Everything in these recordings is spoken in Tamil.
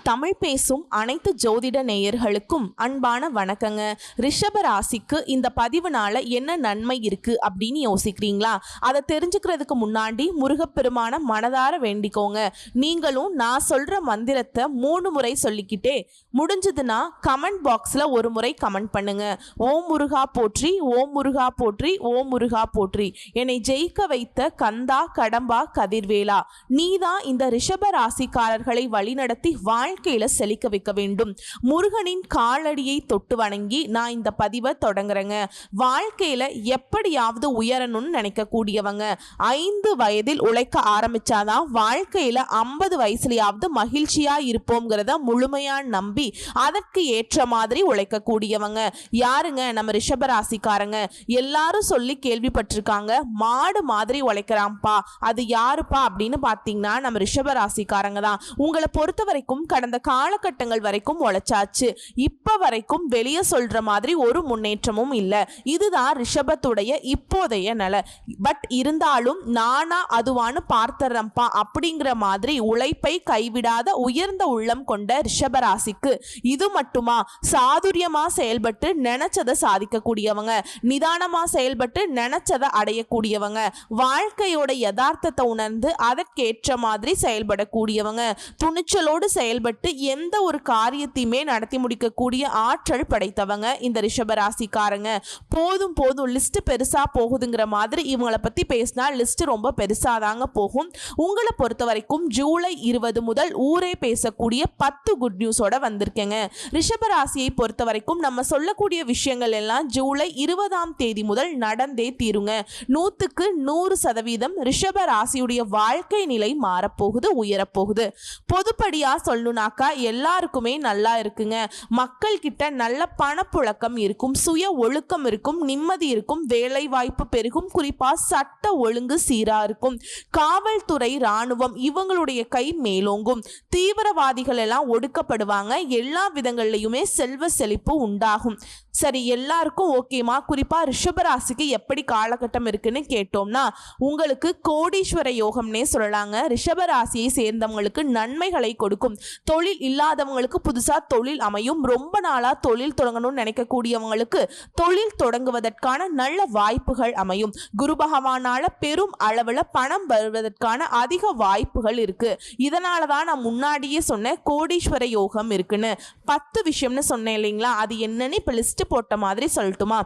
தமிழ் பேசும் அனைத்து ஜோதிட நேயர்களுக்கும் அன்பான வணக்கங்க. ரிஷப ராசிக்கு இந்த பதிவுனால என்ன நன்மை இருக்கு அப்படின்னு யோசிக்கிறீங்களா? அதை தெரிஞ்சுக்கிறதுக்கு முன்னாடி முருகப்பெருமான மனதார வேண்டிக்கோங்க. நீங்களும் நான் சொல்ற மந்திரத்தை 3 முறை சொல்லிக்கிட்டே முடிஞ்சதுன்னா கமெண்ட் பாக்ஸ்ல ஒரு முறை கமெண்ட் பண்ணுங்க. ஓம் முருகா போற்றி, ஓம் முருகா போற்றி, ஓம் முருகா போற்றி. என்னை ஜெயிக்க வைத்த கந்தா கடம்பா கதிர்வேலா, நீதான் இந்த ரிஷப ராசிக்காரர்களை வழிநடத்தி வாழ்க்கையில செழிக்க வைக்க வேண்டும். முருகனின் காலடியை தொட்டு வணங்கி நான் இந்த பதிவை தொடங்குறேங்க. வாழ்க்கையில எப்படியாவது உயரணும்னு நினைக்கக்கூடியவங்க 5 வயதில் உழைக்க ஆரம்பிச்சாதான் வாழ்க்கையில 50 வயசுலயாவது மகிழ்ச்சியா இருப்போம்ங்கிறத முழுமையா நம்பி அதற்கு ஏற்ற மாதிரி உழைக்கக்கூடியவங்க யாருங்க? நம்ம ரிஷபராசிக்காரங்க. எல்லாரும் சொல்லி கேள்விப்பட்டிருக்காங்க, மாடு மாதிரி உழைக்கிறான்ப்பா, அது யாருப்பா அப்படின்னு பார்த்தீங்கன்னா நம்ம ரிஷபராசிக்காரங்க தான். உங்களை பொறுத்த வரைக்கும் கடந்த காலகட்டங்கள் வரைக்கும் உழைச்சாச்சு. இப்ப வரைக்கும் வெளியே சொல்ற மாதிரி ஒரு முன்னேற்றமும் இல்லை. இதுதான் ரிஷபத்துடைய இப்போதைய நிலை. பட் இருந்தாலும் நானா அதுவான்னு பார்த்தறப்பா அப்படிங்கிற மாதிரி உழைப்பை கைவிடாத உயர்ந்த உள்ளம் கொண்ட ரிஷபராசிக்கு இது மட்டுமா? சாதுரியமா செயல்பட்டு நினைச்சதை சாதிக்கக்கூடியவங்க, நிதானமா செயல்பட்டு நினைச்சதை அடையக்கூடியவங்க, வாழ்க்கையோட யதார்த்தத்தை உணர்ந்து அதற்கேற்ற மாதிரி செயல்படக்கூடியவங்க, துணிச்சலோடு செயல்பட்டு எந்த ஒரு காரியத்தையுமே நடத்தி முடிக்கக்கூடிய ஆற்றல் படைத்தவங்க இந்த ரிஷபராசிக்காரங்க. போதும் போதும் லிஸ்ட் பெருசா போகுதுங்கிற மாதிரி இவங்களை பத்தி பேசினா லிஸ்ட் ரொம்ப பெருசாதாங்க போகும். உங்களை பொறுத்த வரைக்கும் ஜூலை 20 முதல் ஊரே பேசக்கூடிய 10 குட் நியூஸோட வந்திருக்கேங்க. ரிஷபராசியை பொறுத்த வரைக்கும் நம்ம சொல்லக்கூடிய விஷயங்கள் எல்லாம் ஜூலை 20ஆம் தேதி முதல் நடந்தே தீருங்க. 100க்கு 100% ரிஷபராசியுடைய வாழ்க்கை நிலை மாறப்போகுது, உயரப்போகுது. பொதுப்படியா சொல்லணும்னாக்கா எல்லாருக்குமே நல்லா இருக்குங்க. மக்கள் கிட்ட நல்ல பணப்புழக்கம் இருக்கும், சுய ஒழுக்கம் இருக்கும், நிம்மதி இருக்கும், வேலை வாய்ப்பு பெருகும், குறிப்பா சட்ட ஒழுங்கு சீரா இருக்கும். காவல்துறை, ராணுவம் இவங்களுடைய கை மேலோங்கும். தீவிரவாதிகள் எல்லாம் ஒடுக்கப்படுவாங்க. எல்லா விதங்கள்லையுமே செல்வ செழிப்பு உண்டாகும். சரி, எல்லாருக்கும் ஓகேமா? குறிப்பா ரிஷபராசிக்கு எப்படி காலகட்டம் இருக்குன்னு கேட்டோம்னா உங்களுக்கு கோடீஸ்வர யோகம்னே சொல்லலாங்க. ரிஷபராசியை சேர்ந்தவங்களுக்கு நன்மைகளை கொடுக்கும். தொழில் இல்லாதவங்களுக்கு புதுசா தொழில் அமையும். ரொம்ப நாளா தொழில் தொடங்கணும்னு நினைக்கக்கூடியவங்களுக்கு தொழில் தொடங்குவதற்கான நல்ல வாய்ப்புகள் அமையும். குரு பகவானால பெரும் அளவுல பணம் வருவதற்கான அதிக வாய்ப்புகள் இருக்கு. இதனாலதான் நான் முன்னாடியே சொன்னேன் கோடீஸ்வர யோகம் இருக்குன்னு. 10 விஷயம்னு சொன்னேன் இல்லைங்களா? அது என்னன்னு இப்ப லிஸ்ட் போட்ட மாதிரி சொல்லட்டுமா?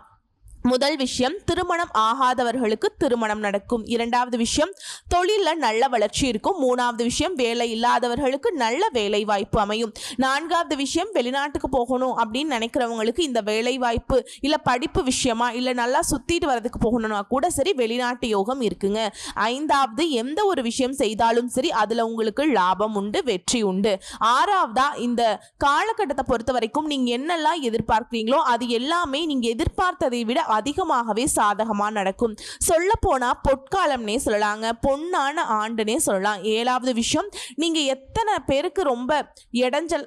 முதல் விஷயம், திருமணம் ஆகாதவர்களுக்கு திருமணம் நடக்கும். 2வது விஷயம், தொழில நல்ல வளர்ச்சி இருக்கும். 3வது விஷயம், வேலை இல்லாதவர்களுக்கு நல்ல வேலை வாய்ப்பு அமையும். 4வது விஷயம், வெளிநாட்டுக்கு போகணும் அப்படின்னு நினைக்கிறவங்களுக்கு இந்த வேலை வாய்ப்பு இல்ல படிப்பு விஷயமா இல்ல நல்லா சுத்திட்டு வரதுக்கு போகணும்னா கூட சரி வெளிநாட்டு யோகம் இருக்குங்க. 5வது, எந்த ஒரு விஷயம் செய்தாலும் சரி அதுல உங்களுக்கு லாபம் உண்டு, வெற்றி உண்டு. 6வதா, இந்த காலகட்டத்தை பொறுத்த வரைக்கும் நீங்க என்னெல்லாம் எதிர்பார்க்கிறீங்களோ அது எல்லாமே நீங்க எதிர்பார்த்ததை விட அதிகமாகவே சாதகமா நடக்கும். சொல்ல போனா பொற்காலம்னே சொல்லலாங்க, பொன்னான ஆண்டுனே சொல்லலாம். 7வது விஷயம், நீங்க எத்தனை பேருக்கு ரொம்ப இடைஞ்சல்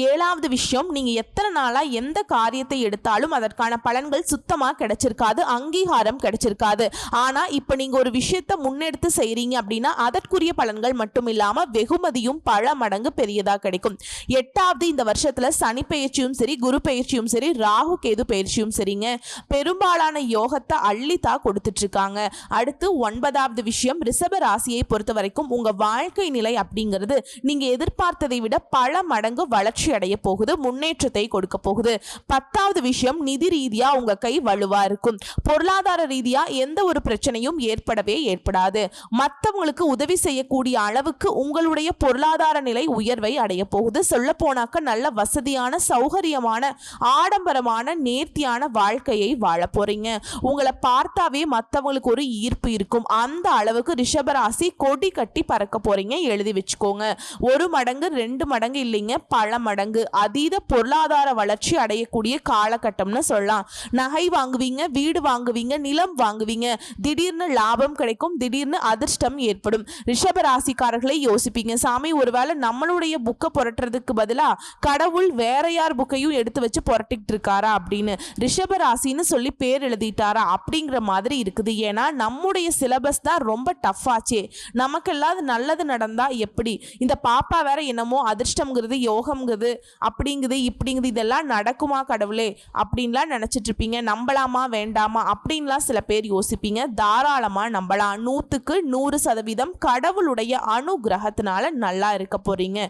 7வது விஷயம், நீங்க எத்தனை நாளா எந்த காரியத்தை எடுத்தாலும் அதற்கான பலன்கள் சுத்தமா கிடைச்சிருக்காது, அங்கீகாரம் கிடைச்சிருக்காது. ஆனா இப்ப நீங்க ஒரு விஷயத்தை முன்னெடுத்து செய்றீங்க அப்படின்னா அதற்குரிய பலன்கள் மட்டும் இல்லாம வெகுமதியும் பல மடங்கு பெரியதா கிடைக்கும். 8வது, இந்த வருஷத்துல சனி பயிற்சியும் சரி, குரு பயிற்சியும் சரி, ராகு கேது பயிற்சியும் சரிங்க, பெரும்பாலான யோகத்தை அள்ளித்தா கொடுத்துட்டு இருக்காங்க. அடுத்து 9வது விஷயம், ரிஷப ராசியை பொறுத்த வரைக்கும் உங்க வாழ்க்கை நிலை அப்படிங்கிறது நீங்க எதிர்பார்த்ததை விட பல மடங்கு வளர்ச்சி அடைய போகுது, முன்னேற்றத்தை கொடுக்க போகுது. 10வது விஷயம், நிதி ரீதியா உங்க கை வலுவா இருக்கும். பொருளாதார ரீதியா எந்த ஒரு பிரச்சனையும் ஏற்படாது. மற்றவங்களுக்கு உதவி செய்யக்கூடிய அளவுக்கு உங்களுடைய பொருளாதார நிலை உயர்வை அடைய போகுது. சொல்ல போனாக்க நல்ல வசதியான, சௌகரியமான, ஆடம்பரமான, நேர்த்தியான வாழ்க்கையை வாழ போறீங்க. உங்களை பார்த்தாவே மற்றவங்களுக்கு ஒரு ஈர்ப்பு இருக்கும். அந்த அளவுக்கு ரிஷபராசி கொடி கட்டி பறக்க போறீங்க. எழுதி வச்சுக்கோங்க. 1 மடங்கு 2 மடங்கு இல்லைங்க, பல மடங்கு அதீத பொருளாதார வளர்ச்சி அடையக்கூடிய காலகட்டம்னு சொல்லலாம். நகை வாங்குவீங்க, வீடு வாங்குவீங்க, நிலம் வாங்குவீங்க, திடீர்னு லாபம் கிடைக்கும், திடீர்னு அதிர்ஷ்டம் ஏற்படும். ரிஷப ராசிக்காரர்களை யோசிப்பீங்க, சாமி ஒருவேளை நம்மளுடைய புக்கை புரட்டுறதுக்கு பதிலா கடவுள் வேற யார் புக்கையும் எடுத்து வச்சு புரட்டிக்கிட்டு இருக்காரா அப்படின்னு, ரிஷப ராசின்னு சொல்லி பேர் எழுதிட்டாரா அப்படிங்கிற மாதிரி இருக்குது. ஏன்னா நம்முடைய சிலபஸ் தான் ரொம்ப டஃப் ஆச்சே. நமக்கெல்லாம் நல்லது நடந்தா எப்படி, இந்த பாப்பா வேற என்னமோ அதிர்ஷ்டம்ங்கிறது யோகம்ங்கிறது அப்படிங்குது இப்படிங்குது, இதெல்லாம் நடக்குமா கடவுளே அப்படின்லாம் நினைச்சிட்டு இருப்பீங்க. நம்பலாமா வேண்டாமா அப்படின்லாம் சில பேர் யோசிப்பீங்க. தாராளமா நம்பலாம். 100% கடவுளுடைய அனுகிரகத்தினால நல்லா இருக்க போறீங்க.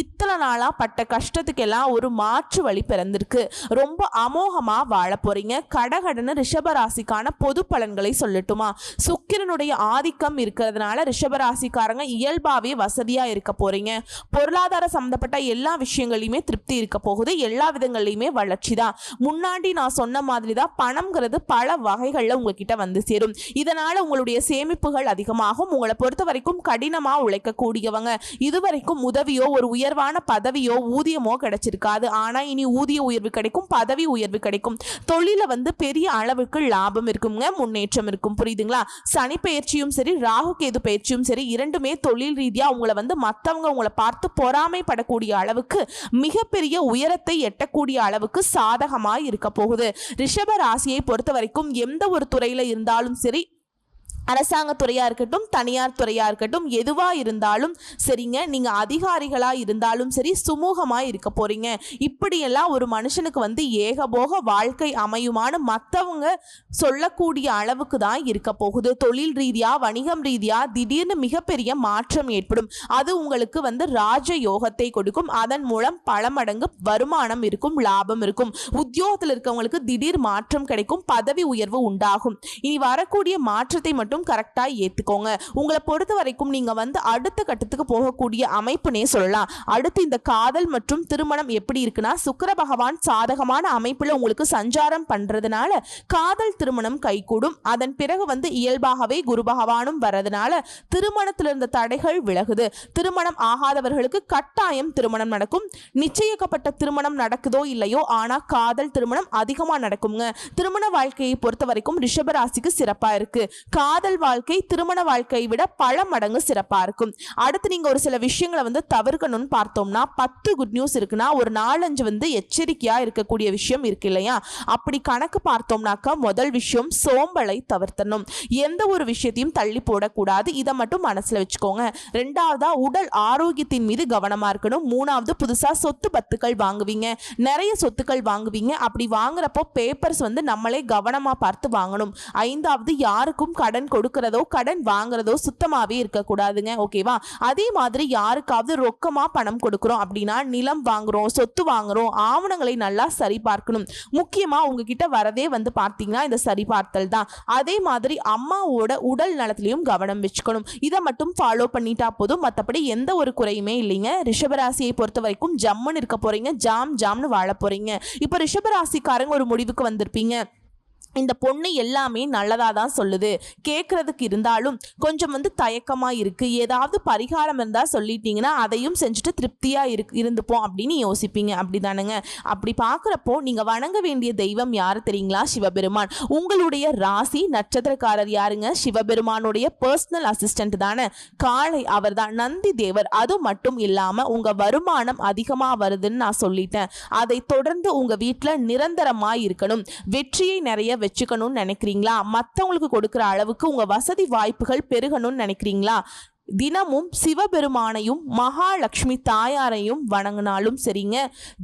இத்தனை நாளா பட்ட கஷ்டத்துக்கெல்லாம் ஒரு மாற்று வழி பிறந்திருக்கு. ரொம்ப அமோகமா வாழ போறீங்க. கடகடன்னு ரிஷபராசிக்கான பொது பலன்களை சொல்லட்டுமா? சுக்கிரனுடைய ஆதிக்கம் இருக்கிறதுனால ரிஷபராசிக்காரங்க இயல்பாவே வசதியா இருக்க போறீங்க. பொருளாதார சம்பந்தப்பட்ட எல்லா விஷயங்களையுமே திருப்தி இருக்க போகுது. எல்லா விதங்களையுமே வளர்ச்சி தான். முன்னாடி நான் சொன்ன மாதிரி தான் பணம்ங்கிறது பல வகைகள்ல உங்ககிட்ட வந்து சேரும். இதனால உங்களுடைய சேமிப்புகள் அதிகமாகும். உங்களை பொறுத்த வரைக்கும் கடினமா உழைக்கக்கூடியவங்க. இதுவரைக்கும் உதவியோ ஒரு உயர்வான பதவியோ ஊதியமோ கிடைச்சிருக்காது. ஆனா இனி ஊதிய உயர்வு கிடைக்கும், பதவி உயர்வு கிடைக்கும். தொழில பெரிய அளவுக்கு லாபம் இருக்குங்க, முன்னேற்றம் இருக்கும். புரியுதுங்களா? சனி பயிற்சியும் சரி, ராகு கேது பயிற்சியும் சரி, இரண்டுமே தொழில் ரீதியா உங்களை மற்றவங்க உங்களை பார்த்து பொறாமைப்படக்கூடிய அளவுக்கு மிகப்பெரிய உயரத்தை எட்டக்கூடிய அளவுக்கு சாதகமாய் இருக்க போகுது. ரிஷப ராசியை பொறுத்த வரைக்கும் எந்த ஒரு துறையில இருந்தாலும் சரி, அரசாங்க துறையா இருக்கட்டும், தனியார் துறையா இருக்கட்டும், எதுவா இருந்தாலும் சரிங்க, நீங்க அதிகாரிகளா இருந்தாலும் சரி, சுமூகமா இருக்க போறீங்க. இப்படியெல்லாம் ஒரு மனுஷனுக்கு ஏகபோக வாழ்க்கை அமையுமான்னு மற்றவங்க சொல்லக்கூடிய அளவுக்கு தான் இருக்க போகுது. தொழில் ரீதியா, வணிகம் ரீதியா திடீர்னு மிகப்பெரிய மாற்றம் ஏற்படும். அது உங்களுக்கு ராஜ யோகத்தை கொடுக்கும். அதன் மூலம் பல மடங்கு வருமானம் இருக்கும், லாபம் இருக்கும். உத்தியோகத்தில் இருக்கவங்களுக்கு திடீர் மாற்றம் கிடைக்கும், பதவி உயர்வு உண்டாகும். இனி வரக்கூடிய மாற்றத்தை மட்டும் கரெக்டா ஏத்துக்கோங்க. உங்களை பொறுத்த வரைக்கும் நீங்க அடுத்த கட்டத்துக்கு போகக்கூடிய அமைப்புனே சொல்லலாம். அடுத்து இந்த காதல் மற்றும் திருமணம் எப்படி இருக்குன்னா, சுக்கிர பகவான் சாதகமான அமைப்புல உங்களுக்கு சஞ்சாரம் பண்றதுனால காதல் திருமணம் கைகூடும். அதன் பிறகு இயல்பாகவே குரு பகவானும் வரதுனால திருமணத்தில் இருந்த தடைகள் விலகுது. திருமணம் ஆகாதவர்களுக்கு கட்டாயம் திருமணம் நடக்கும். நிச்சயிக்கப்பட்ட திருமணம் நடக்குதோ இல்லையோ, ஆனா காதல் திருமணம் அதிகமா நடக்குங்க. திருமண வாழ்க்கையை பொறுத்த வரைக்கும் ரிஷபராசிக்கு சிறப்பா இருக்கு. காதல் வாழ்க்கை திருமண வாழ்க்கையை விட பல மடங்கு சிறப்பா இருக்கும். அடுத்து நீங்க ஒரு சில விஷயங்களை தவிர்க்கணும்னு பார்த்தோம்னா, 10 குட் நியூஸ் இருக்குன்னா ஒரு 4-5 எச்சரிக்கையா இருக்கக்கூடிய விஷயம் இருக்கு இல்லையா? அப்படி கணக்கு பார்த்தோம்னாக்கா முதல் விஷயம் சோம்பலை தவிர்த்தணும். எந்த ஒரு விஷயத்தையும் தள்ளி போடக்கூடாது. இதை மட்டும் மனசுல வச்சுக்கோங்க. ரெண்டாவதா உடல் ஆரோக்கியத்தின் மீது கவனமா இருக்கணும். மூணாவது புதுசா சொத்து பத்துக்கள் வாங்குவீங்க, நிறைய சொத்துக்கள் வாங்குவீங்க. அப்படி வாங்குறப்போ பேப்பர்ஸ் நம்மளே கவனமா பார்த்து வாங்கணும். ஐந்தாவது யாருக்கும் கடன் கொடுக்கிறதோ கடன் வாங்குறதோ சுத்தமாவே இருக்கக்கூடாதுங்க. ஓகேவா? அதே மாதிரி யாருக்காவது ரொக்கமா பணம் கொடுக்கிறோம் அப்படின்னா, நிலம் வாங்குறோம், சொத்து வாங்குறோம், ஆவணங்களை நல்லா சரி பார்க்கணும். முக்கியமா உங்ககிட்ட வரதே பார்த்தீங்கன்னா இந்த சரிபார்த்தல் தான். அதே மாதிரி அம்மாவோட உடல் நலத்திலையும் கவனம் வச்சுக்கணும். இதை மட்டும் ஃபாலோ பண்ணிட்டா போதும். மற்றபடி எந்த ஒரு குறையுமே இல்லைங்க. ரிஷபராசியை பொறுத்த வரைக்கும் ஜம்முன்னு இருக்க போறீங்க, ஜாம்னு வாழ போறீங்க. இப்போ ரிஷபராசிக்காரங்க ஒரு முடிவுக்கு வந்திருப்பீங்க. இந்த பொண்ணு எல்லாமே நல்லதா தான் சொல்லுது, கேட்கறதுக்கு இருந்தாலும் கொஞ்சம் தயக்கமா இருக்கு. ஏதாவது பரிகாரம் இருந்தா சொல்லிட்டீங்கன்னா அதையும் செஞ்சுட்டு திருப்தியா இருந்துப்போம் அப்படின்னு யோசிப்பீங்க. அப்படிதானுங்க? அப்படி பார்க்குறப்போ நீங்க வணங்க வேண்டிய தெய்வம் யாரு தெரியுங்களா? சிவபெருமான். உங்களுடைய ராசி நட்சத்திரக்காரர் யாருங்க? சிவபெருமானுடைய பர்சனல் அசிஸ்டன்ட் தானே காளை, அவர் தான் நந்தி தேவர். அது மட்டும் இல்லாம உங்க வருமானம் அதிகமா வருதுன்னு நான் சொல்லிட்டேன். அதை தொடர்ந்து உங்க வீட்டுல நிரந்தரமா இருக்கணும். வெற்றியை நிறைய வச்சுக்கணும்னு நினைக்கிறீங்களா? மற்றவங்களுக்கு கொடுக்கிற அளவுக்கு உங்க வசதி வாய்ப்புகள் பெருகணும்னு நினைக்கிறீங்களா? தினமும் சிவபெருமானையும் மகாலட்சுமி தாயாரையும் வணங்கினாலும் சரிங்க,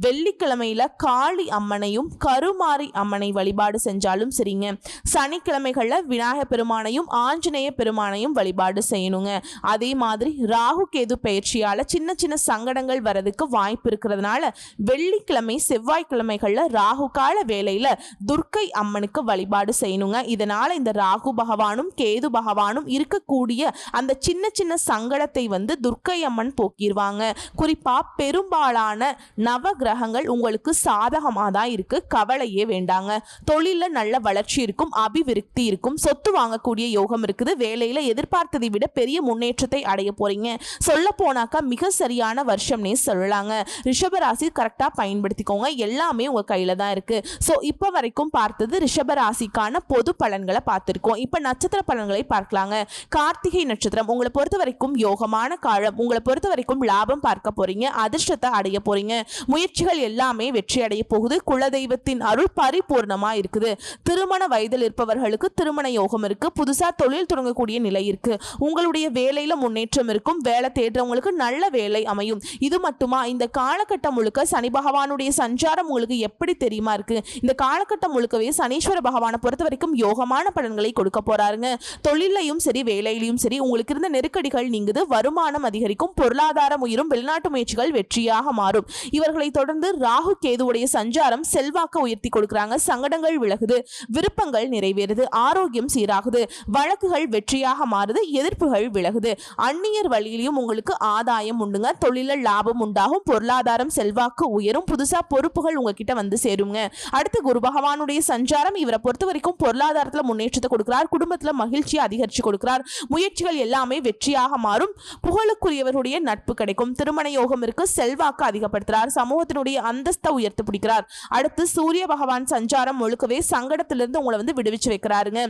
வெள்ளிக்கிழமையில காளி அம்மனையும் கருமாரி அம்மனை வழிபாடு செஞ்சாலும் சரிங்க, சனிக்கிழமைகள்ல விநாயகர் பெருமானையும் ஆஞ்சநேய பெருமானையும் வழிபாடு செய்யணுங்க. அதே மாதிரி ராகு கேது பயிற்சியால சின்ன சின்ன சங்கடங்கள் வரதுக்கு வாய்ப்பு இருக்கிறதுனால வெள்ளிக்கிழமை செவ்வாய்க்கிழமைகள்ல ராகு கால வேளையில துர்க்கை அம்மனுக்கு வழிபாடு செய்யணுங்க. இதனால இந்த ராகு பகவானும் கேது பகவானும் இருக்கக்கூடிய அந்த சின்ன சின்ன சின்ன சங்கடத்தை வந்து துர்க்கை அம்மன் போக்கிடுவாங்க. குறிப்பா பெரும்பாலான நவ கிரகங்கள் உங்களுக்கு சாதகமாக தான் இருக்கு, கவலையே வேண்டாங்க. தொழில நல்ல வளர்ச்சி இருக்கும், அபிவிருத்தி இருக்கும், சொத்து வாங்கக்கூடிய யோகம் இருக்குது, வேலையில எதிர்பார்த்ததை விட பெரிய முன்னேற்றத்தை அடைய போறீங்க. சொல்ல போனாக்கா மிக சரியான வருஷம்னே சொல்லலாங்க. ரிஷபராசி கரெக்டா பயன்படுத்திக்கோங்க, எல்லாமே உங்க கையில தான் இருக்கு. சோ இப்ப வரைக்கும் பார்த்தது ரிஷபராசிக்கான பொது பலன்களை பார்த்திருக்கோம். இப்ப நட்சத்திர பலன்களை பார்க்கலாங்க. கார்த்திகை நட்சத்திரம் உங்களை பொறுத்த வரைக்கும் யோகமான காலம். உங்களை பொறுத்த வரைக்கும் லாபம் பார்க்க போறீங்க, அதிர்ஷ்டத்தை அடைய போறீங்க. முயற்சிகள் எல்லாமே வெற்றி அடைய போகுது. குலதெய்வத்தின் அருள் பரிபூர்ணமா இருக்குது. திருமண வயதில் இருப்பவர்களுக்கு திருமண யோகம் இருக்கு. புதுசா தொழில் தொடங்கக்கூடிய நிலை இருக்கு. உங்களுடைய வேலையில முன்னேற்றம் இருக்கும். வேலை தேடுறவங்களுக்கு நல்ல வேலை அமையும். இது மட்டுமா, இந்த காலகட்டம் முழுக்க சனி பகவானுடைய சஞ்சாரம் உங்களுக்கு எப்படி தெரியுமா இருக்கு? இந்த காலகட்டம் முழுக்கவே சனீஸ்வர பகவானை பொறுத்த வரைக்கும் யோகமான பலன்களை கொடுக்க போறாருங்க. தொழிலையும் சரி வேலையிலையும் சரி உங்களுக்கு இருந்த நெருக்கடிகள் நீங்குது, வருமானம் அதிகரிக்கும், பொருளாதாரம் உயரும், வெளிநாட்டு முயற்சிகள் வெற்றியாக மாறும். இவர்களை தொடர்ந்து ராகு கேதுவுடைய சஞ்சாரம் செல்வாக்க உயர்த்தி கொடுக்கறாங்க. சங்கடங்கள் விலகுது, விருப்பங்கள் நிறைவேறுது, ஆரோக்கியம் சீராகுது, வழக்குகள் வெற்றியாக மாறுது, எதிர்ப்புகள் விலகுது. அந்நியர் வழியிலையும் உங்களுக்கு ஆதாயம் உண்டுங்க. தொழில லாபம் உண்டாகும், பொருளாதாரம் செல்வாக்கு உயரும், புதுசா பொறுப்புகள் உங்ககிட்ட வந்து சேருங்க. அடுத்து குரு பகவானுடைய சஞ்சாரம் இவரை பொறுத்த வரைக்கும் பொருளாதாரத்துல முன்னேற்றத்தை கொடுக்கிறார், குடும்பத்துல மகிழ்ச்சியை அதிகரிச்சு கொடுக்கிறார். முயற்சிகள் எல்லாமே வெற்றியாக மாறும். புகழுக்குரியவருடைய நட்பு கிடைக்கும். திருமண யோகம் இருக்கு, செல்வாக்கு அதிகப்படுத்துறார், சமூகத்தினுடைய அந்தஸ்தை உயர்த்து பிடிக்கிறார். அடுத்து சூரிய பகவான் சஞ்சாரம் முழுக்கவே சங்கடத்திலிருந்து உங்களை வந்து விடுவிச்சு வைக்கிறாருங்க.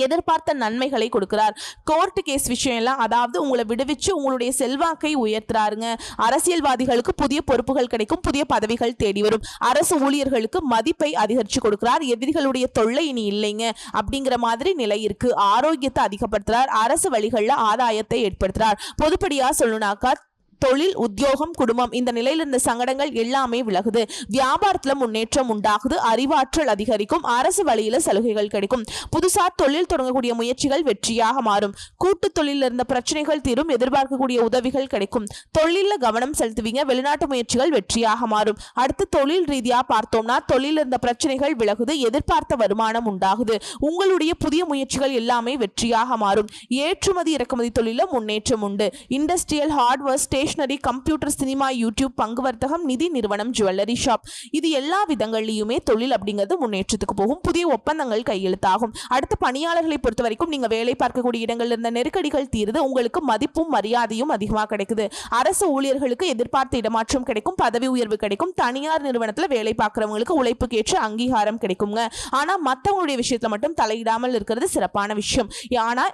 எதிர்பார்த்த நன்மைகளை கொடுக்கிறார். கோர்ட் கேஸ் விஷயம் எல்லாம், அதாவது உங்களை விடுவிச்சு உங்களுடைய செல்வாக்கை உயர்த்துறாருங்க. அரசியல்வாதிகளுக்கு புதிய பொறுப்புகள் கிடைக்கும், புதிய பதவிகள் தேடி வரும். அரசு ஊழியர்களுக்கு மதிப்பை அதிகரிச்சு கொடுக்கிறார். எதிரிகளுடைய தொல்லை இனி இல்லைங்க அப்படிங்கிற மாதிரி நிலை இருக்கு. ஆரோக்கியத்தை அதிகப்படுத்துறார். அரசு வழிகளில் ஆதாயத்தை ஏற்படுத்துறார். பொதுப்படியா சொல்லணும்னாக்கா தொழில், உத்தியோகம், குடும்பம் இந்த நிலையில் இருந்த சங்கடங்கள் எல்லாமே விலகுது. வியாபாரத்துல முன்னேற்றம் உண்டாகுது, அறிவாற்றல் அதிகரிக்கும், அரசு வழியில சலுகைகள் கிடைக்கும். புதுசா தொழில் தொடங்கக்கூடிய முயற்சிகள் வெற்றியாக மாறும். கூட்டு தொழில இருந்த பிரச்சனைகள் தீரும், எதிர்பார்க்கக்கூடிய உதவிகள் கிடைக்கும். தொழில கவனம் செலுத்துவீங்க, வெளிநாட்டு முயற்சிகள் வெற்றியாக மாறும். அடுத்து தொழில் ரீதியா பார்த்தோம்னா தொழில இருந்த பிரச்சனைகள் விலகுது, எதிர்பார்த்த வருமானம் உண்டாகுது. உங்களுடைய புதிய முயற்சிகள் எல்லாமே வெற்றியாக மாறும். ஏற்றுமதி இறக்குமதி தொழில முன்னேற்றம் உண்டு. Industrial, hardware, stationery, computer, cinema, YouTube, பங்கு வர்த்தகம், நிதி நிறுவனம், ஜுவல்லரி ஷாப், இது எல்லா விதங்களிலுமே தொழில் அப்படிங்கிறது முன்னேற்றத்துக்கு போகும். புதிய ஒப்பந்தங்கள் கையெழுத்தாகும். அடுத்த பணியாளர்களை பொறுத்த வரைக்கும் நீங்க வேலை பார்க்கக்கூடிய இடங்கள்ல இருந்த நெருக்கடிகள் தீருது. உங்களுக்கு மதிப்பும் மரியாதையும் அதிகமாக கிடைக்குது. அரசு ஊழியர்களுக்கு எதிர்பார்த்த இடமாற்றம் கிடைக்கும், பதவி உயர்வு கிடைக்கும். தனியார் நிறுவனத்துல வேலை பார்க்கிறவங்களுக்கு உழைப்புக்கேற்ற அங்கீகாரம் கிடைக்குங்க. ஆனா மற்றவங்களுடைய விஷயத்துல மட்டும் தலையிடாமல் இருக்கிறது சிறப்பான விஷயம். ஆனா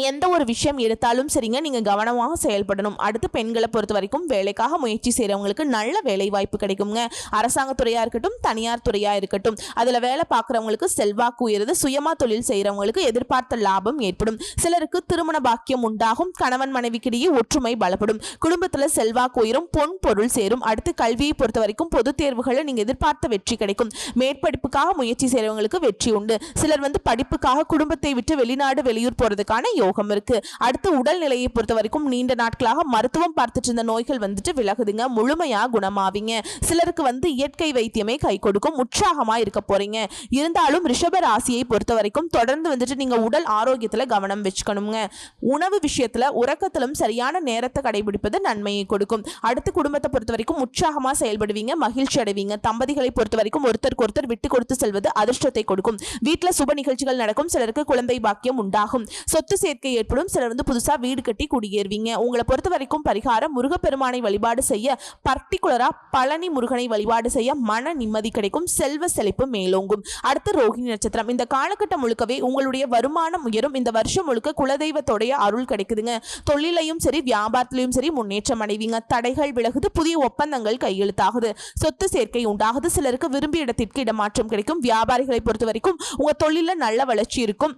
எந்த ஒரு விஷயம் எடுத்தாலும் சரிங்க, நீங்க கவனமாக செயல்படணும். அடுத்து பெண்களை பொறுத்த வரைக்கும் வேலைக்காக முயற்சி செய்யறவங்களுக்கு நல்ல வேலை வாய்ப்பு கிடைக்குங்க. அரசாங்க துறையா இருக்கட்டும், தனியார் துறையா இருக்கட்டும், அதுல வேலை பார்க்கறவங்களுக்கு செல்வாக்கு உயருது. சுயமா தொழில் செய்யறவங்களுக்கு எதிர்பார்த்த லாபம் ஏற்படும். சிலருக்கு திருமண பாக்கியம் உண்டாகும். கணவன் மனைவிக்கிடையே ஒற்றுமை பலப்படும். குடும்பத்துல செல்வாக்கு உயரும், பொன் பொருள் சேரும். அடுத்து கல்வியை பொறுத்த வரைக்கும் பொது தேர்வுகளை நீங்க எதிர்பார்த்த வெற்றி கிடைக்கும். மேற்படிப்புக்காக முயற்சி செய்யறவங்களுக்கு வெற்றி உண்டு. சிலர் வந்து படிப்புக்காக குடும்பத்தை விட்டு வெளிநாடு, வெளியூர் போறதுக்கான யோகம் இருக்கு. அடுத்து உடல்நிலையை பொறுத்த வரைக்கும் நீண்ட நாட்களாக மருத்துவம் பார்த்துட்டு இருந்த நோய்கள் வந்துட்டு விலகுதுங்க, முழுமையா குணமாவீங்க. சிலருக்கு வந்து இயற்கை வைத்தியமே கை கொடுக்கும், உற்சாகமா இருக்க போறீங்க. இருந்தாலும் ரிஷப ராசியை பொறுத்த வரைக்கும் தொடர்ந்து வந்துட்டு நீங்க உடல் ஆரோக்கியத்துல கவனம் வச்சுக்கணுங்க. உணவு விஷயத்துல உறக்கத்திலும் சரியான நேரத்தை கடைபிடிப்பது நன்மையை கொடுக்கும். அடுத்து குடும்பத்தை பொறுத்த வரைக்கும் உற்சாகமா செயல்படுவீங்க, மகிழ்ச்சி அடைவீங்க. தம்பதிகளை பொறுத்த வரைக்கும் ஒருத்தருக்கு ஒருத்தர் விட்டு கொடுத்து செல்வது அதிர்ஷ்டத்தை கொடுக்கும். வீட்டுல சுப நிகழ்ச்சிகள் நடக்கும். சிலருக்கு குழந்தை பாக்கியம் உண்டாகும். சொத்து சேர்க்கை ஏற்படும். சிலர் வந்து புதுசா வீடு கட்டி குடியேறுவீங்க. உங்களை பொறுத்த வரைக்கும் பரிகாரம் முருகப்பெருமானை வழிபாடு செய்ய, பர்டிகுலரா பழனி முருகனை வழிபாடு செய்ய மன நிம்மதி கிடைக்கும், செல்வ செழிப்பு மேலோங்கும். அடுத்து ரோகிணி நட்சத்திரம். இந்த காலகட்டம் முழுக்கவே உங்களுடைய வருமானம் உயரும். இந்த வருஷம் முழுக்க குலதெய்வத்தோடைய அருள் கிடைக்குதுங்க. தொழிலையும் சரி வியாபாரத்திலையும் சரி முன்னேற்றம் அடைவீங்க. தடைகள் விலகுது, புதிய ஒப்பந்தங்கள் கையெழுத்தாகுது, சொத்து சேர்க்கை உண்டாகுது. சிலருக்கு விரும்பிய இடத்திற்கு இடமாற்றம் கிடைக்கும். வியாபாரிகளை பொறுத்த வரைக்கும் உங்க தொழில நல்ல வளர்ச்சி இருக்கும்.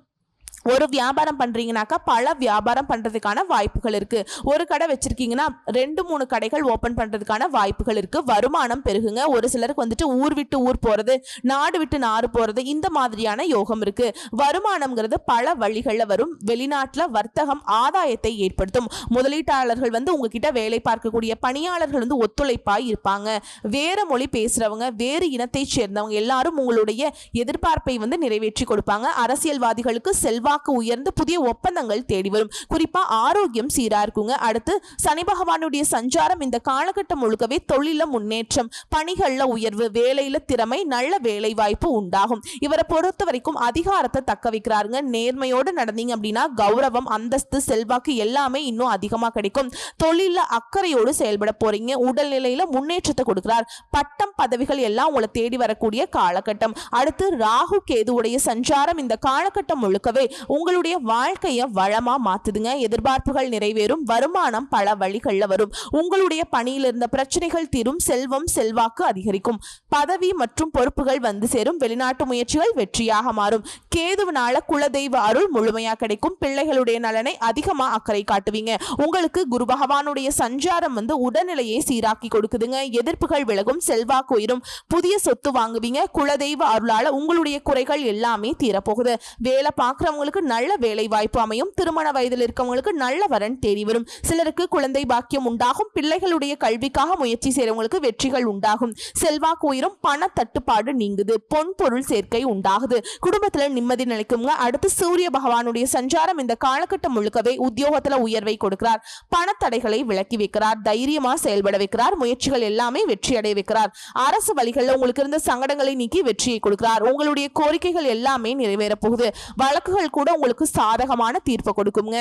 ஒரு வியாபாரம் பண்றீங்கனாக்கா பல வியாபாரம் பண்றதுக்கான வாய்ப்புகள் இருக்கு. ஒரு கடை வச்சிருக்கீங்கன்னா 2-3 கடைகள் ஓபன் பண்றதுக்கான வாய்ப்புகள் இருக்கு. வருமானம் பெருகுங்க. ஒரு சிலருக்கு வந்துட்டு ஊர் விட்டு ஊர் போறது, நாடு விட்டு நாடு போறது, இந்த மாதிரியான யோகம் இருக்கு. வருமானம்ங்கிறது பல வழிகளில் வரும். வெளிநாட்டுல வர்த்தகம் ஆதாயத்தை ஏற்படுத்தும். முதலீட்டாளர்கள் வந்து உங்ககிட்ட வேலை பார்க்கக்கூடிய பணியாளர்கள் வந்து ஒத்துழைப்பாய் இருப்பாங்க. வேற மொழி பேசுறவங்க, வேறு இனத்தை சேர்ந்தவங்க எல்லாரும் உங்களுடைய எதிர்பார்ப்பை வந்து நிறைவேற்றி கொடுப்பாங்க. அரசியல்வாதிகளுக்கு செல்வா செல்வாக்கு உயர்ந்து புதிய ஒப்பந்தங்கள் தேடி வரும். குறிப்பா ஆரோக்கியம் சீரா இருக்குங்க. அடுத்து சனி பகவானுடைய சஞ்சாரம் இந்த காலகட்டம் முழுக்கவே தொழில முன்னேற்றம், பணிகள்ல உயர்வு, வேலையில திறமை, நல்ல வேலை வாய்ப்பு உண்டாகும். இவரை பொறுத்த வரைக்கும் அதிகாரத்தை தக்க வைக்கிறாருங்க. நேர்மையோடு நடந்தீங்க அப்படின்னா கௌரவம், அந்தஸ்து, செல்வாக்கு எல்லாமே இன்னும் அதிகமா கிடைக்கும். தொழில அக்கறையோடு செயல்பட போறீங்க. உடல்நிலையில முன்னேற்றத்தை கொடுக்கிறார். பட்டம் பதவிகள் எல்லாம் உங்களை தேடி வரக்கூடிய காலகட்டம். அடுத்து ராகு கேதுவுடைய சஞ்சாரம் இந்த காலகட்டம் முழுக்கவே உங்களுடைய வாழ்க்கைய வளமா மாத்துதுங்க. எதிர்பார்ப்புகள் நிறைவேறும். வருமானம் பல வழிகள்ல வரும். உங்களுடைய பணியில் இருந்த பிரச்சனைகள் தீரும். செல்வம் செல்வாக்கு அதிகரிக்கும். பதவி மற்றும் பொறுப்புகள் வந்து சேரும். வெளிநாட்டு முயற்சிகள் வெற்றியாக மாறும். கேதுவினால குலதெய்வ அருள் முழுமையா கிடைக்கும். பிள்ளைகளுடைய நலனை அதிகமா அக்கறை காட்டுவீங்க. உங்களுக்கு குரு பகவானுடைய சஞ்சாரம் வந்து உடல்நிலையை சீராக்கி கொடுக்குதுங்க. எதிர்ப்புகள் விலகும். செல்வாக்கு உயரும். புதிய சொத்து வாங்குவீங்க. குலதெய்வ அருளால உங்களுடைய குறைகள் எல்லாமே தீரப்போகுது. வேலை பார்க்கிறவங்களுக்கு நல்ல வேலை வாய்ப்பு அமையும். திருமண வயதில் இருக்கவங்களுக்கு நல்ல வரன் தேடி வரும். சிலருக்கு குழந்தை பாக்கியம் உண்டாகும். பிள்ளைகளுடைய கல்விக்காக முயற்சி செய்யறவங்களுக்கு வெற்றிகள் உண்டாகும். செல்வாக்கு உயரும். பண தட்டுப்பாடு நீங்குது. பொன் பொருள் சேர்க்கை உண்டாகுது. குடும்பத்துல நிம்மதி நிலைக்குங்க. அடுத்து சூரிய பகவானுடைய சஞ்சாரம் இந்த காலகட்டம் முழுக்கவே உத்தியோகத்துல உயர்வை கொடுக்கிறார். பணத்தடைகளை விலக்கி வைக்கிறார். தைரியமா செயல்பட வைக்கிறார். முயற்சிகள் எல்லாமே வெற்றி அடைய வைக்கிறார். அரசு வழிகளில் உங்களுக்கு இருந்த சங்கடங்களை நீக்கி வெற்றியை கொடுக்கிறார். உங்களுடைய கோரிக்கைகள் எல்லாமே நிறைவேற போகுது. வழக்குகள் கூட உங்களுக்கு சாதகமான தீர்ப்பு கொடுக்குங்க.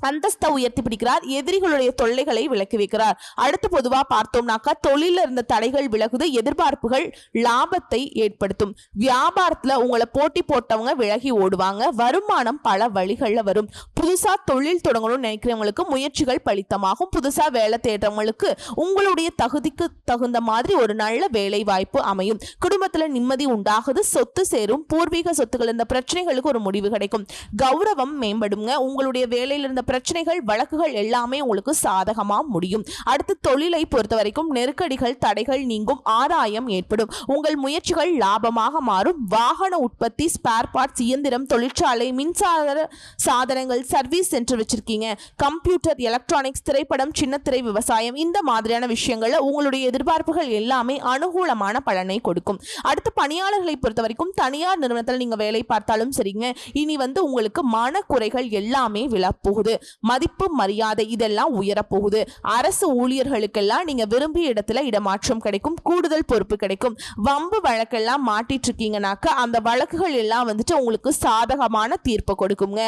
அந்தஸ்தை உயர்த்தி பிடிக்கிறார். எதிரிகளுடைய தொல்லைகளை விலக்கி வைக்கிறார். அடுத்து பொதுவா பார்த்தோம்னாக்கா தொழில இருந்த தடைகள் விலகுது. எதிர்பார்ப்புகள் லாபத்தை ஏற்படுத்தும். வியாபாரத்துல உங்களை போட்டி போட்டவங்க விலகி ஓடுவாங்க. வருமானம் பல வழிகள்ல வரும். புதுசா தொழில் தொடங்கணும்னு நினைக்கிறவங்களுக்கு முயற்சிகள் பலித்தமாகும். புதுசா வேலை தேடுறவங்களுக்கு உங்களுடைய தகுதிக்கு தகுந்த மாதிரி ஒரு நல்ல வேலை வாய்ப்பு அமையும். குடும்பத்துல நிம்மதி உண்டாகுது. சொத்து சேரும். பூர்வீக சொத்துக்கள் இருந்த பிரச்சனைகளுக்கு ஒரு முடிவு கிடைக்கும். கௌரவம் மேம்படுங்க. உங்களுடைய வேலையில இருந்த பிரச்சனைகள் வழக்குகள் எல்லாமே உங்களுக்கு சாதகமா முடியும். அடுத்து தொழிலை பொறுத்த வரைக்கும் நெருக்கடிகள் தடைகள் நீங்கும். ஆதாயம் ஏற்படும். உங்கள் முயற்சிகள் லாபமாக மாறும். வாகன உற்பத்தி, ஸ்பேர் பார்ட்ஸ், இயந்திரம், தொழிற்சாலை, மின்சார சாதனங்கள், சர்வீஸ் சென்டர் வச்சிருக்கீங்க. கம்ப்யூட்டர், எலக்ட்ரானிக்ஸ், திரைப்படம், சின்னத்திரை, விவசாயம், இந்த மாதிரியான விஷயங்கள்ல உங்களுடைய எதிர்பார்ப்புகள் எல்லாமே அனுகூலமான பலனை கொடுக்கும். அடுத்து பணியாளர்களை பொறுத்த வரைக்கும் தனியார் நிறுவனத்தில் நீங்க வேலை பார்த்தாலும் சரிங்க, இனி வந்து உங்களுக்கு மனக்குறைகள் எல்லாமே விழப்போகுது. மதிப்பு மரியாதை இதெல்லாம் உயரப்போகுது. அரசு ஊழியர்களுக்கெல்லாம் நீங்க விரும்பிய இடத்துல இடமாற்றம் கிடைக்கும். கூடுதல் பொறுப்பு கிடைக்கும். வம்பு வழக்கெல்லாம் மாட்டிட்டு இருக்கீங்கன்னாக்க அந்த வழக்குகள் எல்லாம் வந்துட்டு உங்களுக்கு சாதகமான தீர்ப்பு கொடுக்குங்க.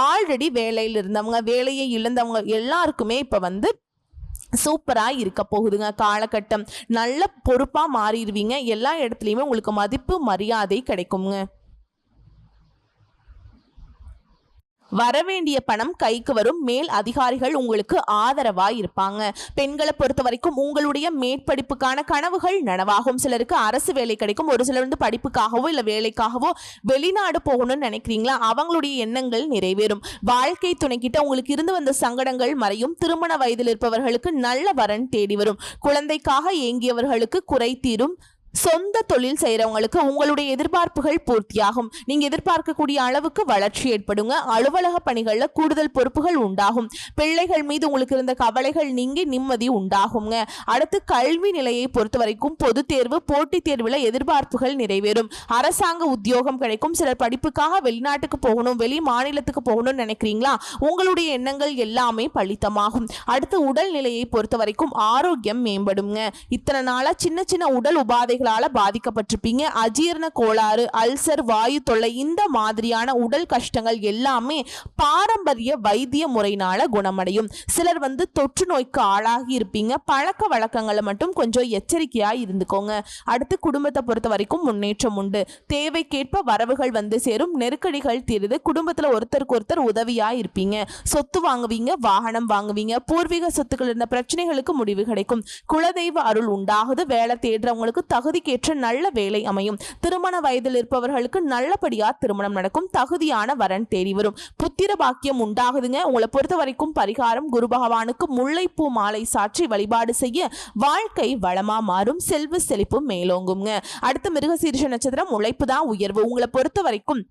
ஆல்ரெடி வேலையில் இருந்தவங்க, வேலையை இழந்தவங்க எல்லாருக்குமே இப்ப வந்து சூப்பரா இருக்க போகுதுங்க. காலகட்டம் நல்ல பொறுப்பா மாறிடுவீங்க. எல்லா இடத்துலயுமே உங்களுக்கு மதிப்பு மரியாதை கிடைக்குங்க. வரவேண்டிய பணம் கைக்கு வரும். மேல் அதிகாரிகள் உங்களுக்கு ஆதரவா இருப்பாங்க. பெண்களை பொறுத்த வரைக்கும் உங்களுடைய மேற்படிப்புக்கான கனவுகள் நனவாகும். சிலருக்கு அரசு வேலை கிடைக்கும். ஒரு சிலர் வந்து படிப்புக்காகவோ இல்ல வேலைக்காகவோ வெளிநாடு போகணும்னு நினைக்கிறீங்களா, அவங்களுடைய எண்ணங்கள் நிறைவேறும். வாழ்க்கை துணைக்கிட்ட உங்களுக்கு இருந்து வந்த சங்கடங்கள் மறையும். திருமண வயதில் இருப்பவர்களுக்கு நல்ல வரன் தேடி வரும். குழந்தைக்காக ஏங்கியவர்களுக்கு குறை தீரும். சொந்த தொழில் செய்யறவங்களுக்கு உங்களுடைய எதிர்பார்ப்புகள் பூர்த்தியாகும். நீங்க எதிர்பார்க்கக்கூடிய அளவுக்கு வளர்ச்சி ஏற்படுங்க. அலுவலக பணிகள்ல கூடுதல் பொறுப்புகள் உண்டாகும். பிள்ளைகள் மீது உங்களுக்கு இருந்த கவலைகள் நீங்கி நிம்மதி உண்டாகுங்க. அடுத்து கல்வி நிலையை பொறுத்த வரைக்கும் பொது தேர்வு, போட்டித் தேர்வுல எதிர்பார்ப்புகள் நிறைவேறும். அரசாங்க உத்தியோகம் கிடைக்கும். சிலர் படிப்புக்காக வெளிநாட்டுக்கு போகணும், வெளி மாநிலத்துக்கு போகணும்னு நினைக்கிறீங்களா, உங்களுடைய எண்ணங்கள் எல்லாமே பலித்தமாகும். அடுத்து உடல் நிலையை பொறுத்த வரைக்கும் ஆரோக்கியம் மேம்படுங்க. இத்தனை நாளா சின்ன சின்ன உடல் உபாதைகள் பாதிக்கப்பட்டிருப்பீங்க. அஜீரண கோளாறு, அல்சர், வாயு தொல்லை, இந்த மாதிரியான உடல் கஷ்டங்கள் எல்லாமே பாரம்பரிய வைத்திய முறையினால குணமடையும். சிலர் வந்து தொற்று நோய்க்கு ஆளாகி இருப்பீங்க. பழக்க வழக்கங்களை மட்டும் கொஞ்சம் எச்சரிக்கையா இருந்துக்கோங்க. அடுத்து குடும்பத்தை பொறுத்த வரைக்கும் முன்னேற்றம் உண்டு. தேவைக்கேற்ப வரவுகள் வந்து சேரும். நெருக்கடிகள் தீருது. குடும்பத்துல ஒருத்தருக்கு ஒருத்தர் உதவியா இருப்பீங்க. சொத்து வாங்குவீங்க, வாகனம் வாங்குவீங்க. பூர்வீக சொத்துக்கள் இருந்த பிரச்சனைகளுக்கு முடிவு கிடைக்கும். குலதெய்வ அருள் உண்டாகுது. வேலை தேடுறவங்களுக்கு தகுதிக்கேற்ற நல்ல வேலை அமையும். திருமண வயதில் இருப்பவர்களுக்கு நல்லபடியா திருமணம் நடக்கும். தகுதியான வரன் தேடி வரும். புத்திர பாக்கியம் உண்டாகுதுங்க. உங்களை பொறுத்த வரைக்கும் பரிகாரம் குரு பகவானுக்கு முல்லைப்பூ மாலை சாற்றி வழிபாடு செய்ய வாழ்க்கை வளமா மாறும். செல்வ செழிப்பு மேலோங்குங்க. அடுத்து மிருகசீரிஷ நட்சத்திரம். உழைப்பு தான் உயர்வு. உங்களை பொறுத்த வரைக்கும்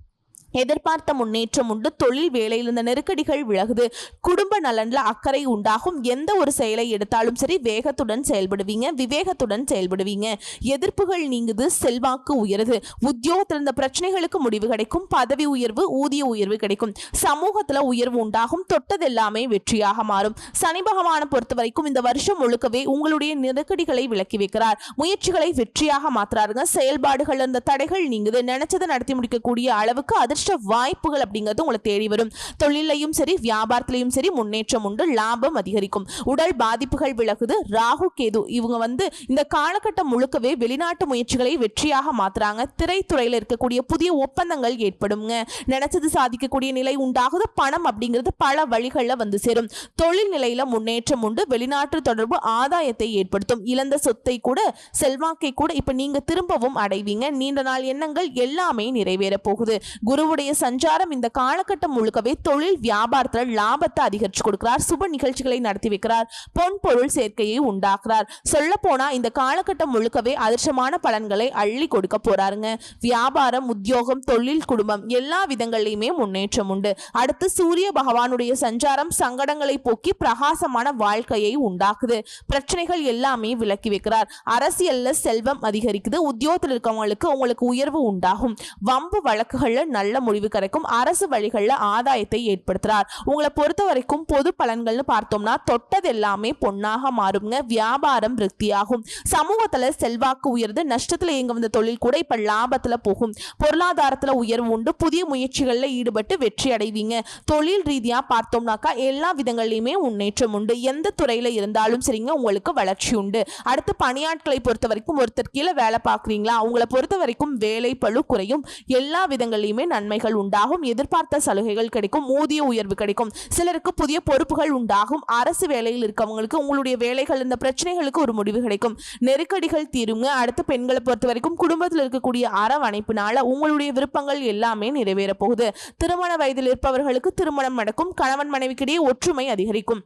எதிர்பார்த்த முன்னேற்றம் உண்டு. தொழில் வேலையில் இருந்த நெருக்கடிகள் விலகுது. குடும்ப நலன்ல அக்கறை உண்டாகும். எந்த ஒரு செயலை எடுத்தாலும் சரி வேகத்துடன் செயல்படுவீங்க, விவேகத்துடன் செயல்படுவீங்க. எதிர்ப்புகள் நீங்குது, செல்வாக்கு உயருது. உத்தியோகத்தில் இருந்த பிரச்சனைகளுக்கு முடிவு கிடைக்கும். பதவி உயர்வு, ஊதிய உயர்வு கிடைக்கும். சமூகத்துல உயர்வு உண்டாகும். தொட்டதெல்லாமே வெற்றியாக மாறும். சனி பகவானை பொறுத்த வரைக்கும் இந்த வருஷம் முழுக்கவே உங்களுடைய நெருக்கடிகளை விலக்கி வைக்கிறார். முயற்சிகளை வெற்றியாக மாத்துறாருங்க. செயல்பாடுகள் இருந்த தடைகள் நீங்குது. நினைச்சதை நடத்தி முடிக்கக்கூடிய அளவுக்கு அதிர்ஷ்ட வாய்ப்புகள் அப்படிங்கிறது உங்களை தேடி வரும். தொழிலையும் சரி வியாபாரத்திலையும் சரி முன்னேற்றம் உண்டு. லாபம் அதிகரிக்கும். உடல் பாதிப்புகள் விலகுது. ராகு கேது இவங்க இந்த காலகட்டம் முழுக்கவே வெளிநாட்டு முயற்சிகளை வெற்றியாக மாத்துறாங்க. திரைத்துறையில் இருக்கக்கூடிய புதிய ஒப்பந்தங்கள் ஏற்படுங்க. நினைச்சது சாதிக்கக்கூடிய நிலை உண்டாகுது. பணம் அப்படிங்கிறது பல வழிகளில் சேரும். தொழில் நிலையில முன்னேற்றம் உண்டு. வெளிநாட்டு தொடர்பு ஆதாயத்தை ஏற்படுத்தும். இழந்த சொத்தை கூட, செல்வாக்கை கூட இப்ப நீங்க திரும்பவும் அடைவீங்க. நீண்ட நாள் எண்ணங்கள் எல்லாமே நிறைவேற போகுது. குருவுடைய சஞ்சாரம் இந்த காலகட்டம் முழுக்கவே தொழில் வியாபாரத்தில் லாபத்தை அதிகரிச்சு கொடுக்கிறார். சுப நிகழ்ச்சிகளை நடத்தி வைக்கிறார். பொன் பொருள் சேர்க்கையை உண்டாக்குறார். சொல்ல போனா இந்த காலகட்டம் முழுக்கவே அதிர்ஷ்டமான பலன்களை அள்ளி கொடுக்க போறாருங்க. வியாபாரம், உத்தியோகம், தொழில், குடும்பம் எல்லா விதங்களிலுமே முன்னேற்றம் உண்டு. அடுத்து சூரிய பகவானுடைய சஞ்சாரம் சங்கடங்களை போக்கி பிரகாசமான வாழ்க்கையை உண்டாக்குது. பிரச்சனைகள் எல்லாமே விலக்கி வைக்கிறார். அரசியல்ல செல்வம் அதிகரிக்குது. உத்தியோகத்தில் இருக்கவங்களுக்கு உங்களுக்கு உயர்வு உண்டாகும். வம்பு வழக்குகள்ல நல்ல முடிவு கிடைக்கும். அரசு வழிகளில் ஆதாயத்தை ஏற்படுத்துறார். உங்களை பொறுத்த வரைக்கும் பொது பலன்கள்னு பார்த்தோம்னா தொட்டது எல்லாமே பொன்னாக மாறுங்க. வியாபாரம் விருத்தியாகும். சமூகத்துல செல்வாக்கு உயர்ந்து. நஷ்டத்துல இயங்க வந்த தொழில் கூட இப்ப லாபத்துல போகும். பொருளாதாரத்துல உயர்வு உண்டு. புதிய முயற்சிகள்ல ஈடுபட்டு வெற்றி அடைவீங்க. தொழில் ரீதியா பார்த்தோம்னாக்கா எல்லா விதங்களிலுமே முன்னேற்றம் உண்டு. எந்த துறையில இருந்தாலும் சரிங்க உங்களுக்கு வளர்ச்சி உண்டு. அடுத்து பணியாட்களை பொறுத்த வரைக்கும் ஒருத்தர் கீழே வேலை பார்க்குறீங்களா, உங்களை பொறுத்த வரைக்கும் வேலை பளு குறையும். எல்லா விதங்களிலுமே நன்மைகள் உண்டாகும். எதிர்பார்த்த சலுகைகள் கிடைக்கும். ஊதிய உயர்வு கிடைக்கும். சிலருக்கு புதிய பொறுப்புகள் உண்டாகும். அரசு வேலையில் இருக்கவங்களுக்கு உங்களுடைய வேலைகள் இந்த பிரச்சனைகளுக்கு ஒரு முடிவு கிடைக்கும். நெருக்கடிகள் தீருங்க. அடுத்து பெண்களை பொறுத்த வரைக்கும் குடும்பத்தில் இருக்கக்கூடிய அரவணைப்பினால உங்களுடைய விருப்பங்கள் எல்லாமே நிறைவேற போகுது. திருமண வயதில் இருப்பவர்களுக்கு திருமணம் நடக்கும். கணவன் மனைவிக்கிடையே ஒற்றுமை அதிகரிக்கும்.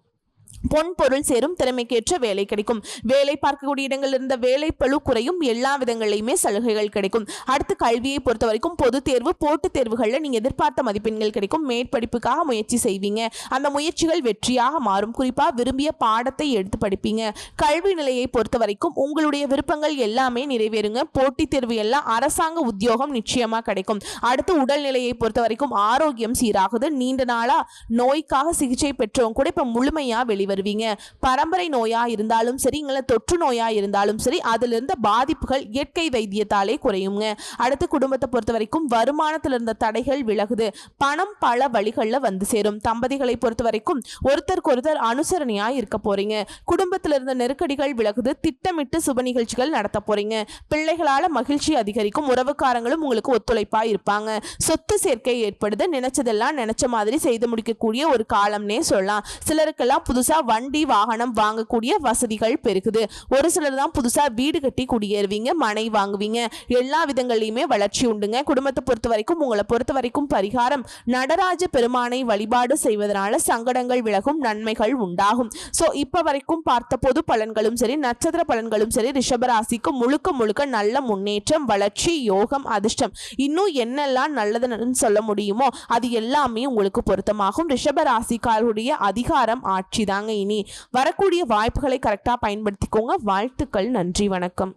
பொன் பொருள் சேரும். திறமைக்கேற்ற வேலை கிடைக்கும். வேலை பார்க்கக்கூடிய இடங்கள் இருந்த வேலை பளு குறையும். எல்லா விதங்களிலுமே சலுகைகள் கிடைக்கும். அடுத்து கல்வியை பொறுத்த வரைக்கும் பொது தேர்வு, போட்டுத் தேர்வுகளில் நீங்க எதிர்பார்த்த மதிப்பெண்கள் கிடைக்கும். மேற்படிப்புக்காக முயற்சி செய்வீங்க. அந்த முயற்சிகள் வெற்றியாக மாறும். குறிப்பா விரும்பிய பாடத்தை எடுத்து படிப்பீங்க. கல்வி நிலையை பொறுத்த வரைக்கும் உங்களுடைய விருப்பங்கள் எல்லாமே நிறைவேறுங்க. போட்டித் தேர்வு எல்லாம் அரசாங்க உத்தியோகம் நிச்சயமா கிடைக்கும். அடுத்து உடல்நிலையை பொறுத்த வரைக்கும் ஆரோக்கியம் சீராகுது. நீண்ட நாளா நோய்க்காக சிகிச்சை பெற்றவங்க கூட இப்ப முழுமையா வெளிவருவீங்க. பரம்பரை நோயா இருந்தாலும் சரி, தொற்று நோயா இருந்தாலும் சரி, அதுல இருந்த பாதிப்புகள் இயற்கை வைத்தியத்தாலே குறையுங்க. அடுத்து குடும்பத்தை பொறுத்த வரைக்கும் வருமானத்தில் இருந்த தடைகள் விலகுது. பணம் பல வழிகளில் சேரும். தம்பதிகளை பொறுத்த வரைக்கும் ஒருத்தருக்கு ஒருத்தர் அனுசரணையா இருக்க போறீங்க. குடும்பத்தில் இருந்த நெருக்கடிகள் விலகுது. திட்டமிட்டு சுப நிகழ்ச்சிகள் நடத்த போறீங்க. பிள்ளைகளால மகிழ்ச்சி அதிகரிக்கும். உறவுக்காரங்களும் உங்களுக்கு ஒத்துழைப்பா இருப்பாங்க. சொத்து சேர்க்கை ஏற்படுது. நினைச்சதெல்லாம் நினைச்ச மாதிரி செய்து முடிக்கக்கூடிய ஒரு காலம்னே சொல்லலாம். சிலருக்கெல்லாம் புதுசா வண்டி வாகனம் வாங்கக்கூடிய வசதிகள் பெருகுது. ஒரு சிலர் தான் புதுசா வீடு கட்டி குடியேறுவீங்க, மனை வாங்குவீங்க. எல்லா விதங்களிலுமே வளர்ச்சி உண்டுங்க. குடும்பத்தை பொறுத்த வரைக்கும் உங்களை பொறுத்த வரைக்கும் பரிகாரம் நடராஜ பெருமானை வழிபாடு செய்வதனால சங்கடங்கள் விலகும். நன்மைகள் உண்டாகும். சோ இப்ப வரைக்கும் பார்த்த பொது பலன்களும் சரி, நட்சத்திர பலன்களும் சரி, ரிஷபராசிக்கு முழுக்க முழுக்க நல்ல முன்னேற்றம், வளர்ச்சி, யோகம், அதிர்ஷ்டம், இன்னும் என்னெல்லாம் நல்லதுன்னு சொல்ல முடியுமோ அது எல்லாமே உங்களுக்கு பொருத்தமாகும். ரிஷபராசிக்காரருடைய அதிகாரம் ஆட்சி தாங்க. இனி வரக்கூடிய வாய்ப்புகளை கரெக்டா பயன்படுத்திக்கோங்க. வாழ்த்துக்கள். நன்றி, வணக்கம்.